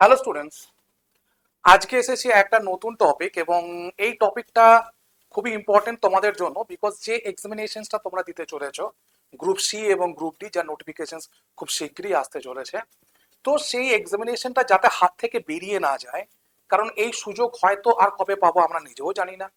Hello students, আজকে এসেছি একটা নতুন টপিক এবং এই টপিকটা খুবই ইম্পর্টেন্ট তোমাদের জন্য বিকজ যে এক্সামিনেশনসটা তোমরা দিতে চলেছো গ্রুপ সি এবং গ্রুপ ডি যার নোটিফিকেশন খুব শীঘ্রই আসতে চলেছে। তো সেই এক্সামিনেশনটা যাতে হাত থেকে বেরিয়ে না যায়, কারণ এই সুযোগ হয়তো আর কবে পাবো আমরা নিজেও জানি না।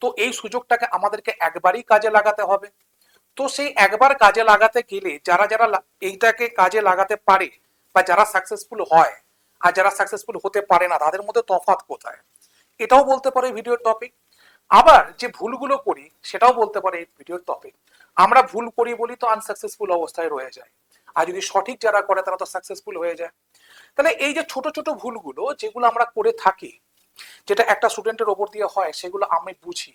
তো এই সুযোগটাকে আমাদেরকে একবারই কাজে লাগাতে হবে। তো সেই একবার কাজে লাগাতে গেলে যারা যারা এইটাকে কাজে লাগাতে পারে বা যারা সাকসেসফুল হয় আর যারা সাকসেসফুল হতে পারে না তাদের মধ্যে তফাৎ কোথায়, এটাও বলতে পারে ভিডিওর টপিক। আবার যে ভুলগুলো করি সেটাও বলতে পারে এই ভিডিওর টপিক। আমরা ভুল করি বলি তো আনসাকসেসফুল অবস্থায় রয়ে যায়, আর যদি সঠিক যারা করে তারা তো সাকসেসফুল হয়ে যায়। তাহলে এই যে ছোট ছোট ভুলগুলো যেগুলো আমরা করে থাকি, যেটা একটা স্টুডেন্টের ওপর দিয়ে হয়, সেগুলো আমি বুঝি।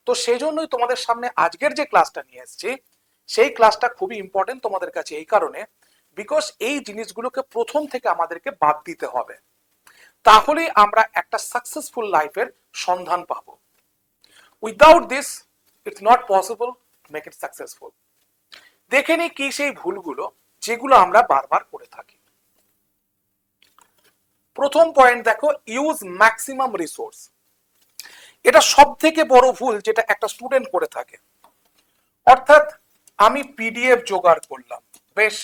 তো সেই জন্যই তোমাদের সামনে আজকের যে ক্লাসটা নিয়ে এসেছি, সেই ক্লাসটা খুবই ইম্পর্টেন্ট তোমাদের কাছে এই কারণে বিকজ এই জিনিসগুলোকে প্রথম থেকে আমাদেরকে বাদ দিতে হবে, তাহলেই আমরা একটা সাকসেসফুল লাইফের সন্ধান পাবো। Without this it's not possible to make it successful. দেখে নি কি সেই ভুলগুলো যেগুলো আমরা বারবার করে থাকি। প্রথম পয়েন্ট দেখো, ইউজ ম্যাক্সিমাম রিসোর্স। এটা সব থেকে বড় ভুল যেটা একটা স্টুডেন্ট করে থাকে। অর্থাৎ আমি পিডিএফ জোগাড় করলাম, বেশ,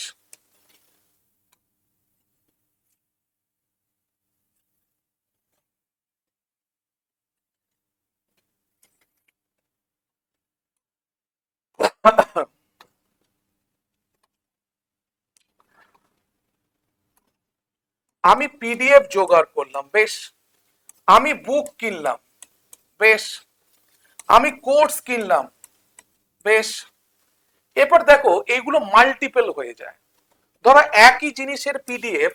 আমি পিডিএফ জোগাড় করলাম, বেশ, আমি বুক কিনলাম, বেশ, আমি কোর্স কিনলাম, বেশ। এরপর দেখো এইগুলো মাল্টিপল হয়ে যায়। ধরো একই জিনিসের পিডিএফ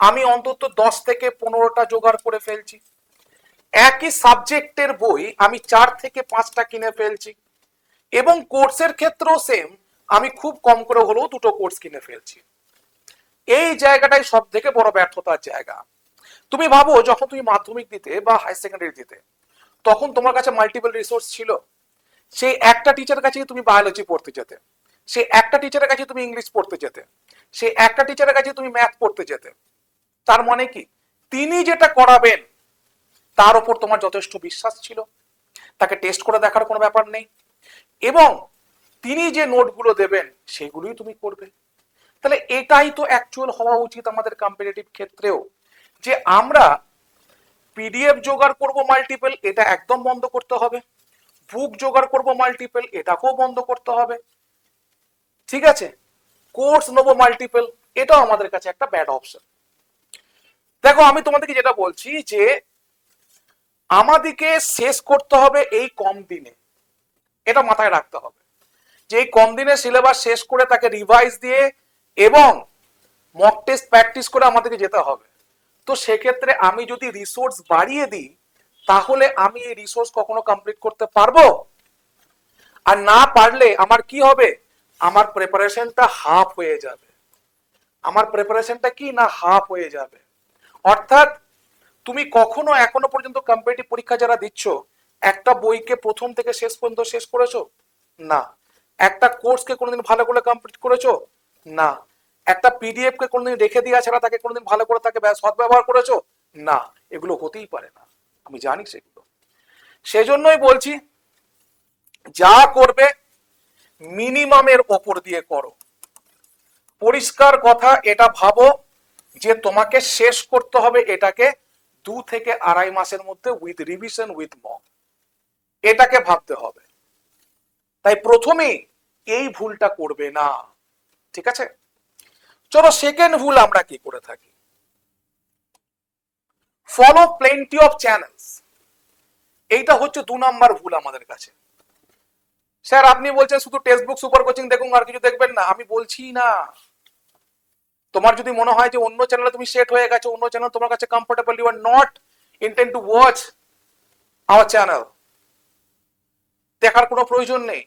আমি অন্তত 10 থেকে 15টা জোগাড় করে ফেলছি। একই সাবজেক্টের বই আমি 4 থেকে 5টা কিনে ফেলছি, এবং কোর্সের ক্ষেত্রেও সেম, আমি খুব কম করে হলেও 2টো কোর্স কিনে ফেলছি। এই জায়গাটাই সব থেকে বড় ব্যর্থতার জায়গা। তুমি ভাবো যখন তুমি মাধ্যমিক দিতে বা হাই সেকেন্ডারি দিতে, তখন তোমার কাছে মাল্টিপল রিসোর্স ছিল। সেই একটা টিচারের কাছে তুমি বায়োলজি পড়তে যেতে, সেই একটা টিচারের কাছে তুমি ইংলিশ পড়তে যেতে, সেই একটা টিচারের কাছে তুমি ম্যাথ পড়তে যেতে। তার মানে কি, তিনি যেটা করাবেন তার উপর তোমার যথেষ্ট বিশ্বাস ছিল, তাকে টেস্ট করে দেখার কোনো ব্যাপার নেই, এবং তিনি যে নোটগুলো দেবেন সেগুলোই তুমি করবে। তাহলে এটাই তো অ্যাকচুয়াল হওয়া উচিত আমাদের কম্পিটিটিভ ক্ষেত্রেও, যে আমরা পিডিএফ জোগাড় করব মাল্টিপল, এটা একদম বন্ধ করতে হবে। বুক জোগাড় করব মাল্টিপল, এটাকেও বন্ধ করতে হবে। ঠিক আছে, কোর্স নেবো মাল্টিপল, এটাও আমাদের কাছে একটা ব্যাড অপশন। দেখো আমি তোমাদেরকে যেটা বলছি যে আমাদেরকে শেষ করতে হবে এই কম দিনে, এটা মাথায় রাখতে হবে যে এই কম দিনে সিলেবাস শেষ করে তাকে রিভাইজ দিয়ে এবং মক টেস্ট প্র্যাকটিস করে আমাদেরকে যেতে হবে। তো সেক্ষেত্রে আমি যদি রিসোর্স বাড়িয়ে দিই, তাহলে আমি এই রিসোর্স কখনো কমপ্লিট করতে পারবো? আর না পারলে আমার কি হবে, আমার প্রিপারেশনটা হাফ হয়ে যাবে। আমার প্রিপারেশনটা কি না হাফ হয়ে যাবে। অর্থাৎ তুমি কখনো এখনো পর্যন্ত কম্পিটিটিভ পরীক্ষা যারা দিচ্ছ, একটা বইকে প্রথম থেকে শেষ পর্যন্ত শেষ করেছো? না। একটা কোর্সকে কোনোদিন ভালো করে কমপ্লিট করেছো? না। একটা পিডিএফ কে কোনোদিন রেখে দেওয়া ছাড়া তাকে কোনোদিন ভালো করে তাকে সদ্ব্যবহার করেছো? না। এগুলো হতেই পারে না, আমি জানি সেগুলো। সেজন্যই বলছি, যা করবে মিনিমামের ওপর দিয়ে করো। পরিষ্কার কথা এটা ভাবো যে তোমাকে শেষ করতে হবে এটাকে 2 থেকে 2.5 মাসের মধ্যে, উইথ রিভিশন উইথ মক, এটাকে ভাবতে হবে। তাই প্রথমেই এই ভুলটা করবে না, ঠিক আছে? চলো সেকেন্ড ভুল আমরা কি করে থাকি, ফলো প্লেন্টি অফ চ্যানেলস। এইটা হচ্ছে 2 নম্বর ভুল আমাদের কাছে। স্যার আপনি বলছেন শুধু টেক্সট বুক সুপার কোচিং দেখুন আর কিছু দেখবেন না, আমি বলছি না। তোমার যদি মনে হয় যে অন্য চ্যানেলে তুমি সেট হয়ে গেছো, অন্য চ্যানেল তোমার কাছে comfortable, you are not intend to watch our channel, দেখার কোনো প্রয়োজন নেই।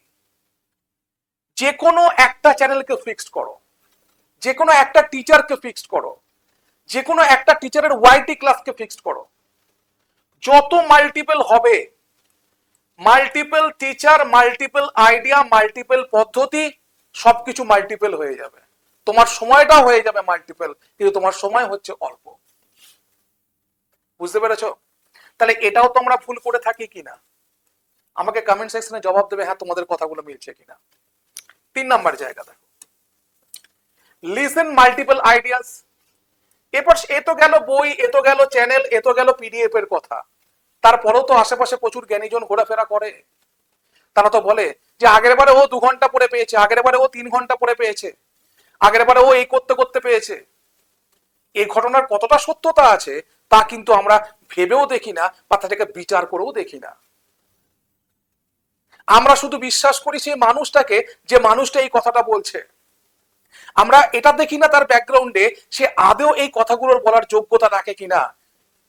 যে কোনো একটা চ্যানেলকে ফিক্সড করো, যে কোনো একটা টিচারকে ফিক্সড করো, যে কোনো একটা টিচারের ওয়াইটি ক্লাসকে ফিক্সড করো। যত মাল্টিপল হবে, multiple teacher, multiple idea, multiple পদ্ধতি, সবকিছু মাল্টিপল হয়ে যাবে। তোমার সময়টা হয়ে যাবে মাল্টিপল, কিন্তু তোমার সময় হচ্ছে অল্প। বুঝতে পেরেছো? তাহলে এটাও তো আমরা ভুল করে থাকি কিনা, আমাকে কমেন্ট সেকশনে জবাব দেবে, হ্যাঁ তোমাদের কথাগুলো মিলছে কিনা। 3 নাম্বার জায়গা দেখো, লিসেন মাল্টিপল আইডিয়াস। এরপর এ তো গেল বই, এ তো গেল চ্যানেল, এ তো গেল পিডিএফ এর কথা। তারপরেও তো আশেপাশে প্রচুর জ্ঞানীজন ঘোরাফেরা করে, তারা তো বলে যে আগের বারে ও 2 ঘন্টা পড়ে পেয়েছে, আগের বারে ও 3 ঘন্টা পড়ে পেয়েছে, আগের বারে ও এই করতে করতে পেয়েছে। এই ঘটনার কতটা সত্যতা আছে তা কিন্তু আমরা ভেবেও দেখি না, বা তাদেরকে বিচার করেও দেখি না। আমরা শুধু বিশ্বাস করি সেই মানুষটাকে, যে মানুষটা এই কথাটা বলছে। আমরা এটা দেখি না তার ব্যাকগ্রাউন্ডে সে আদেও এই কথাগুলোর বলার যোগ্যতা রাখে কিনা।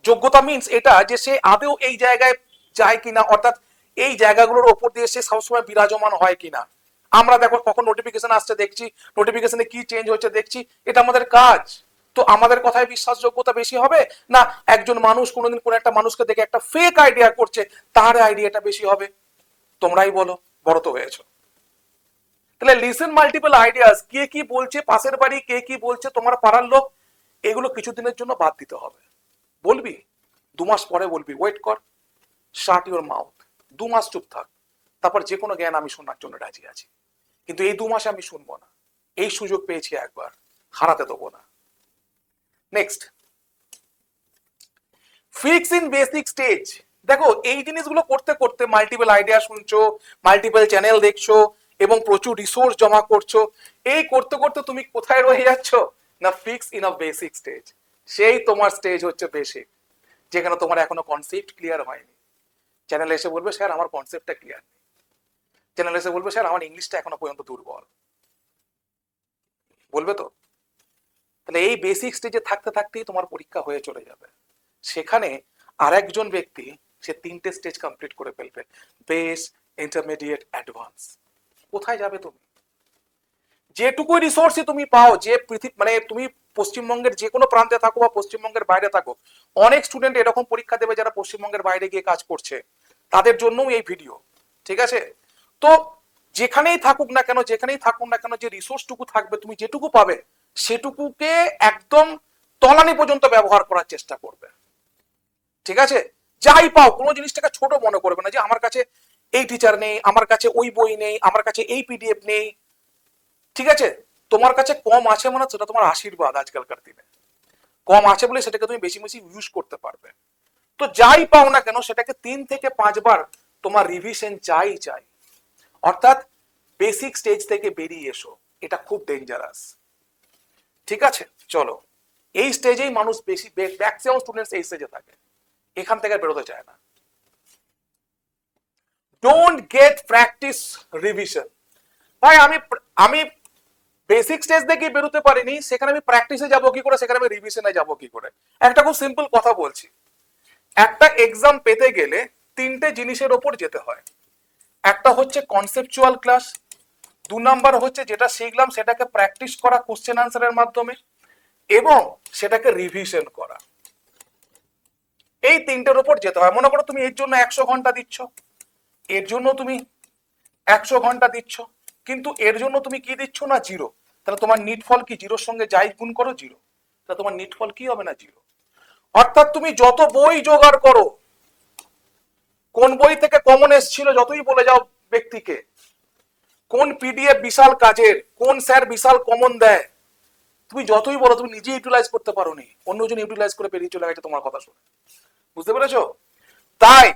যোগ্যতা মিন্স এটা যে সে আদেও এই জায়গায় যায় কিনা, অর্থাৎ এই জায়গাগুলোর ওপর দিয়ে সে সবসময় বিরাজমান হয় কিনা। আমরা দেখো কখন নোটিফিকেশন আসছে দেখছি, নোটিফিকেশনে কি চেঞ্জ হচ্ছে দেখছি, এটা আমাদের কাজ। তো আমাদের কথায় বিশ্বাসযোগ্যতা বেশি হবে, না একজন মানুষ কোনোদিন কোন একটা মানুষকে দেখে একটা ফেক আইডিয়া করছে তার আইডিয়াটা বেশি হবে? তোমরাই বলো, বড় তো হয়েছো। তাহলে লিসেন মাল্টিপল আইডিয়াস, কে কি বলছে পাশের বাড়ি, কে কি বলছে তোমার পাড়ার লোক, এগুলো কিছুদিনের জন্য বাদ দিতে হবে। বলবি 2 মাস পরে বলবি, ওয়েট কর, শাট ইউর মাউথ, 2 মাস চুপ থাক, তারপর যে কোনো জ্ঞান আমি শোনার জন্য রাজি আছি। কিন্তু এই 2 মাসে আমি শুনবো না, এই সুযোগ পেয়েছি একবার, হারাতে দেবো না। Next, fix in basic stage. দেখো এই জিনিসগুলো করতে করতে মাল্টিপল আইডিয়া শুনছো, মাল্টিপল চ্যানেল দেখছো এবং প্রচুর রিসোর্স জমা করছো, এই করতে করতে তুমি কোথায় রয়ে যাচ্ছ না, fix in a basic stage. সেই তোমার স্টেজ হচ্ছে বেসিক, যেখানে তোমার এখনো কনসেপ্ট ক্লিয়ার হয়নি। চ্যানেলে এসে বলবে স্যার আমার কনসেপ্টটা ক্লিয়ার নেই, চ্যানেলে এসে বলবে স্যার আমার ইংলিশটা এখনো পর্যন্ত দুর্বল, বলবে তো? তাহলে এই বেসিক স্টেজে থাকতে থাকতেই তোমার পরীক্ষা হয়ে চলে যাবে। সেখানে আরেকজন ব্যক্তি সে 3টে স্টেজ কমপ্লিট করে ফেলবে, বেস, ইন্টারমিডিয়েট, অ্যাডভান্স। কোথায় যাবে তুমি? যেটুকু রিসোর্সই তুমি পাও, যে পৃথিবী মানে তুমি পশ্চিমবঙ্গের যে কোনো প্রান্তে থাকো বা পশ্চিমবঙ্গের বাইরে থাকো, অনেক স্টুডেন্ট এরকম পরীক্ষা দেবে যারা পশ্চিমবঙ্গের বাইরে গিয়ে কাজ করছে, তাদের জন্যও এই ভিডিও। ঠিক আছে? তো যেখানেই থাকুক না কেন, যেখানেই থাকুক না কেন, যে রিসোর্সটুকু থাকবে, তুমি যেটুকু পাবে সেটুকুকে একদম তলানি পর্যন্ত ব্যবহার করার চেষ্টা করবে। ঠিক আছে? যাই পাও কোনো জিনিসটাকে ছোট মনে করবে না, যে আমার কাছে এই টিচার নেই, আমার কাছে ওই বই নেই, আমার কাছে এই পিডিএফ নেই। ঠিক আছে? তোমার কাছে কম আছে মানে সেটা তোমার আশীর্বাদ। আজকালকার দিনে কম আছে বলে সেটাকে তুমি বেশি বেশি ইউজ করতে পারবে। তো যাই পাও না কেন সেটাকে 3 থেকে 5 বার তোমার রিভিশন চাই চাই। অর্থাৎ বেসিক স্টেজ থেকে বেরিয়ে এসো, এটা খুব ডেঞ্জারাস। ঠিক আছে? চলো, এই স্টেজেই মানুষ বেশি, ম্যাক্সিমাম স্টুডেন্টস এই স্টেজে থাকে, এখান থেকে বেরোতে চায় না। Don't get practice revision. ভাই আমি আমি বেসিক স্টেজ থেকে বেরোতে পারিনি, সেখানে আমি প্র্যাকটিসে যাব কি করে, সেখানে আমি রিভিশনে যাব কি করে? একটা খুব সিম্পল কথা বলছি, একটা এক্সাম পেতে গেলে 3টে জিনিসের ওপর যেতে হয়। একটা হচ্ছে কনসেপচুয়াল ক্লাস, 2 নাম্বার হচ্ছে যেটা শিখলাম সেটাকে প্র্যাকটিস করা কোশ্চেন আনসারের মাধ্যমে, এবং সেটাকে রিভিশন করা। এই 3টের ওপর যেতে হয়। মনে করো তুমি এর জন্য 100 ঘন্টা দিচ্ছ, এর জন্য তুমি 100 ঘন্টা দিচ্ছ, কিন্তু এর জন্য তুমি কি দিচ্ছ না, 0। তাহলে তোমার নিট ফল কি? 0-র সঙ্গে যাই গুণ করো 0, তাহলে তোমার নিট ফল কি হবে না, 0। অর্থাৎ তুমি যত বই জোগাড় করো, কোন বই থেকে কমন এসেছিল যতই বলে যাও ব্যক্তিকে, কোন পিডিএফ বিশাল কাজের, কোন স্যার বিশাল কমন দেয়, তুমি যতই বলো তুমি নিজে ইউটিলাইজ করতে পারো নি, অন্যজন ইউটিলাইজ করে বেরিয়ে চলে গেছে তোমার কথা শুনে। বুঝতে পেরেছো? তাই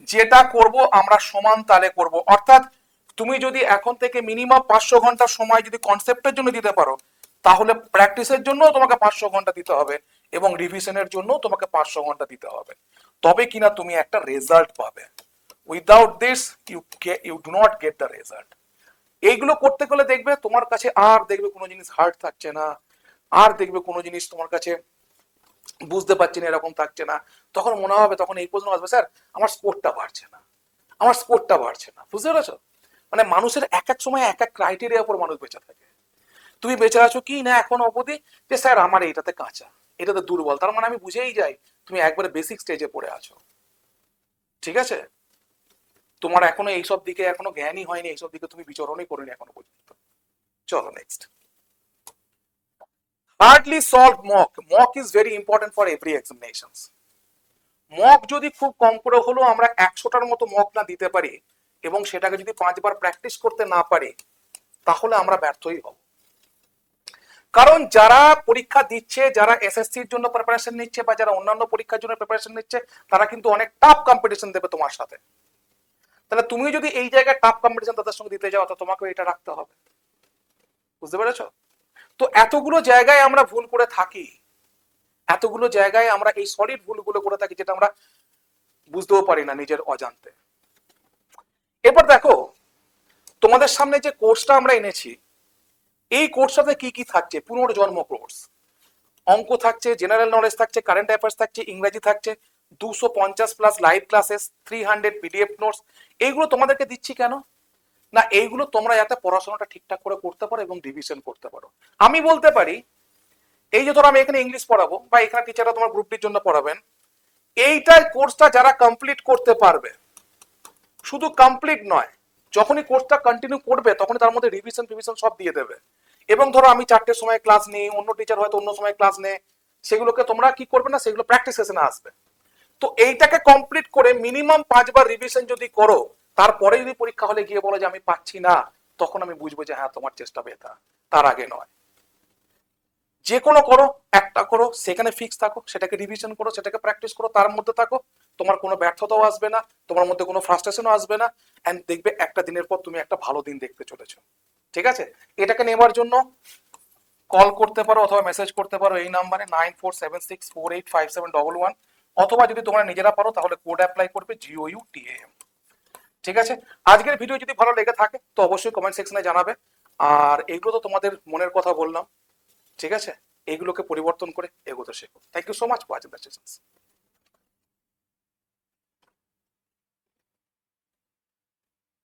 যেটা করব আমরা সমান তালে করব। অর্থাৎ তুমি যদি এখন থেকে মিনিমাম 500 ঘন্টা সময় যদি কনসেপ্টের জন্য দিতে পারো, তাহলে প্র্যাকটিসের জন্য তোমাকে 500 ঘন্টা দিতে হবে এবং রিভিশনের জন্য তোমাকে 500 ঘন্টা দিতে হবে, তবে কিনা তুমি একটা রেজাল্ট পাবে। Without this you do not get the result. এইগুলো করতে গেলে দেখবে তোমার কাছে আর দেখবে কোনো জিনিস হার্ড থাকছে না, আর দেখবে কোনো জিনিস তোমার কাছে বুঝতে পারছি না এরকম থাকছে না। তখন মনে হবে, তখন এই প্রশ্ন আসবে, স্যার আমার স্কোরটা বাড়ছে না, আমার স্কোরটা বাড়ছে না। বুঝতে পেরেছো? মানে মানুষের এক এক সময় এক এক ক্রাইটেরিয়ার উপর মানুষ বেঁচে থাকে। তুমি বেঁচে আছো কি না এখন অবধি, যে স্যার আমার এইটাতে কাঁচা, এটাতে দুর্বল, তার মানে আমি বুঝেই যাই তুমি একবারে বেসিক স্টেজে পড়ে আছো। ঠিক আছে? তোমার এখনো এইসব দিকে এখনো জ্ঞানই হয়নি, এইসব দিকে তুমি বিচরণই করিনি এখনো পর্যন্ত। চলো next, hardly solve mock. Mock is very important for every examinations. Mock যদি খুব কম করে হলেও আমরা 100টার মতো মক না দিতে পারি এবং সেটাকে যদি 5বার প্র্যাকটিস করতে না পারি, তাহলে আমরা ব্যর্থই হব। কারণ যারা পরীক্ষা দিচ্ছে, যারা এসএসসির জন্য প্রিপারেশন নিচ্ছে বা যারা অন্যান্য পরীক্ষার জন্য প্রিপারেশন নিচ্ছে, তারা কিন্তু অনেক টাফ কম্পিটিশন দেবে তোমার সাথে। তাহলে তুমি যদি এই জায়গায় টাফ কম্পিটিশন তাদের সঙ্গে দিতে যাও, তো তোমাকে এটা রাখতে হবে। বুঝতে পেরেছো? তো এতগুলো জায়গায় আমরা ভুল করে থাকি, এতগুলো জায়গায় আমরা এই সলিড ভুলগুলো করে থাকি যেটা আমরা বুঝতেও পারি না নিজের অজান্তে। এবার দেখো, তোমাদের সামনে যে কোর্সটা আমরা এনেছি, এই কোর্সটাতে কি কি থাকছে? পুনর্জন্ম কোর্স। অঙ্ক থাকছে, জেনারেল নলেজ থাকছে, কারেন্ট অ্যাফেয়ার্স থাকছে, ইংরেজি থাকছে, 250+ লাইভ ক্লাসেস, 300 পিডিএফ নোটস। এইগুলো তোমাদেরকে দিচ্ছি কেন না, এইগুলো তোমরা যাতে পড়াশোনাটা ঠিকঠাক করে করতে পারো এবং রিভিশন করতে পারো। আমি বলতে পারি, এই যে ধরো আমি এখানে ইংলিশ পড়াবো বা এখানে টিচাররা তোমার গ্রুপ ডির জন্য পড়াবেন, এইটার কোর্সটা যারা কমপ্লিট করতে পারবে, শুধু কমপ্লিট নয়, যখনই কোর্সটা কন্টিনিউ করবে তখনই তার মধ্যে রিভিশন সব দিয়ে দেবে। এবং ধরো আমি 4টের সময় ক্লাস নিই, অন্য টিচার হয়তো অন্য সময় ক্লাস নেয়, সেগুলোকে তোমরা কি করবে না, সেগুলো প্র্যাকটিস সেশনে আসবে। তো এইটাকে কমপ্লিট করে মিনিমাম 5বার রিভিশন যদি করো, তারপরে যদি পরীক্ষা হলে গিয়ে বলো যে আমি পাচ্ছি না, তখন আমি বুঝবো যে হ্যাঁ তোমার চেষ্টা বেতা, তার আগে নয়। যে কোনো করো, একটা করো, সেখানে ফিক্স থাকো, সেটাকে রিভিশন করো, সেটাকে প্র্যাকটিস করো, তার মধ্যে থাকো। তোমার কোনো ব্যর্থতাও আসবে না, তোমার মধ্যে কোনো ফ্রাস্ট্রেশনও আসবে না, এন্ড দেখবে একটা দিনের পর তুমি একটা ভালো দিন দেখতে চলেছো। ঠিক আছে? এটাকে নেবার জন্য কল করতে পারো অথবা মেসেজ করতে পারো এই নাম্বারে 9476485711, অথবা যদি তোমরা নিজেরা পারো তাহলে কোড অ্যাপ্লাই করবে GOUTAM। ঠিক আছে? আজকের ভিডিও যদি ভালো লেগে থাকে তো অবশ্যই কমেন্ট সেকশনে জানাবে। আর এইগুলো তো তোমাদের মনের কথা বললাম, ঠিক আছে? এইগুলোকে পরিবর্তন করে এগোতে শেখো। Thank you so much for watching the sessions.